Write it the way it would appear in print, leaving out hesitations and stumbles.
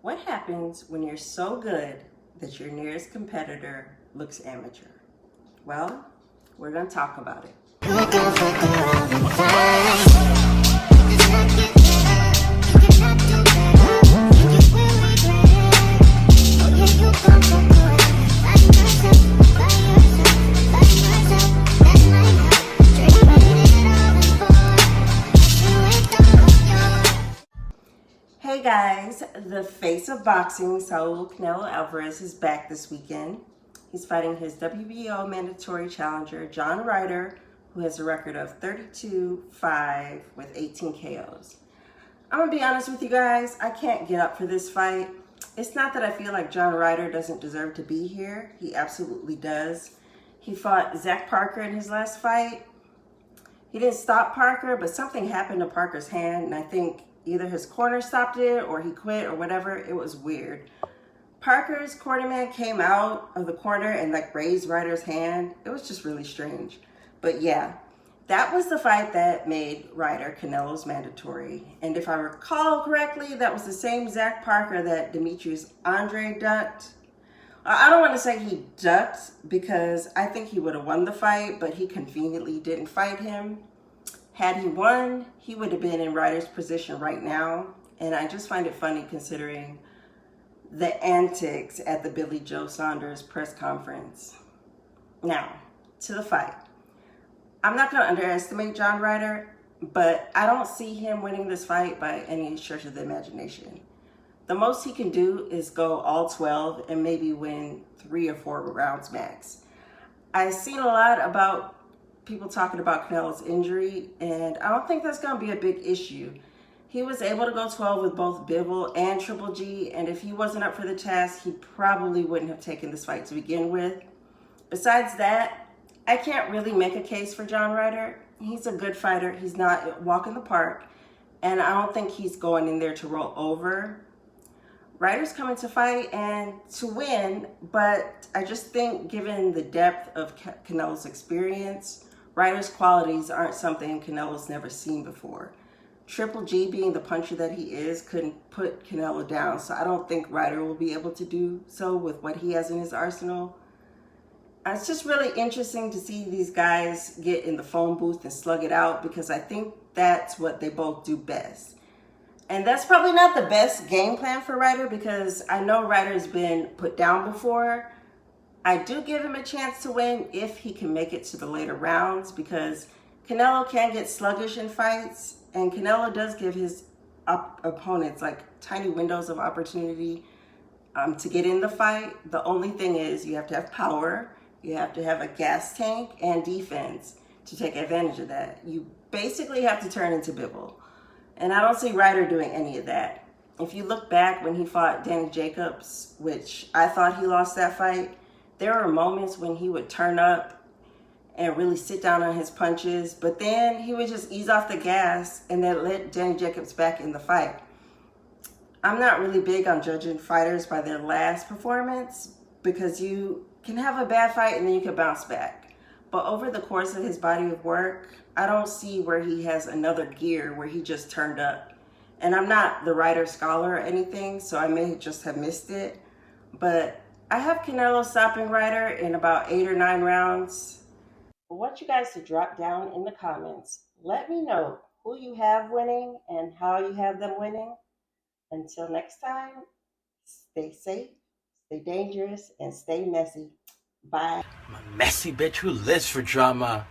What happens when you're so good that your nearest competitor looks amateur? Well, we're going to talk about it. Hey guys, the face of boxing, Canelo Alvarez, is back this weekend. He's fighting his WBO mandatory challenger, John Ryder, who has a record of 32-5 with 18 KOs. I'm gonna be honest with you guys, I can't get up for this fight. It's not that I feel like John Ryder doesn't deserve to be here. He absolutely does. He fought Zach Parker in his last fight. He didn't stop Parker, but something happened to Parker's hand, and I think either his corner stopped it or he quit or whatever. It was weird. Parker's cornerman came out of the corner and raised Ryder's hand. It was just really strange. But yeah, that was the fight that made Ryder Canelo's mandatory. And if I recall correctly, that was the same Zach Parker that Demetrius Andre ducked. I don't want to say he ducked because I think he would have won the fight, but he conveniently didn't fight him. Had he won, he would have been in Ryder's position right now. And I just find it funny considering the antics at the Billy Joe Saunders press conference. Now, to the fight. I'm not going to underestimate John Ryder, but I don't see him winning this fight by any stretch of the imagination. The most he can do is go all 12 and maybe win 3 or 4 rounds max. I've seen a lot about people talking about Canelo's injury, and I don't think that's going to be a big issue. He was able to go 12 with both Bivol and Triple G, and if he wasn't up for the task, he probably wouldn't have taken this fight to begin with. Besides that, I can't really make a case for John Ryder. He's a good fighter. He's not a walk in the park, and I don't think he's going in there to roll over. Ryder's coming to fight and to win, but I just think given the depth of Canelo's experience, Ryder's qualities aren't something Canelo's never seen before. Triple G, being the puncher that he is, couldn't put Canelo down, so I don't think Ryder will be able to do so with what he has in his arsenal. It's just really interesting to see these guys get in the phone booth and slug it out because I think that's what they both do best. And that's probably not the best game plan for Ryder because I know Ryder's been put down before. I do give him a chance to win if he can make it to the later rounds because Canelo can get sluggish in fights, and Canelo does give his opponents tiny windows of opportunity to get in the fight. The only thing is you have to have power, you have to have a gas tank, and defense to take advantage of that. You basically have to turn into Bivol. And I don't see Ryder doing any of that. If you look back when he fought Danny Jacobs, which I thought he lost that fight, there were moments when he would turn up and really sit down on his punches, but then he would just ease off the gas and then let Danny Jacobs back in the fight. I'm not really big on judging fighters by their last performance because you can have a bad fight and then you can bounce back. But over the course of his body of work, I don't see where he has another gear where he just turned up. And I'm not the Ryder scholar or anything, so I may just have missed it. But I have Canelo stopping Ryder in about 8 or 9 rounds. I want you guys to drop down in the comments. Let me know who you have winning and how you have them winning. Until next time, stay safe, stay dangerous, and stay messy. Bye. I'm a messy bitch who lives for drama.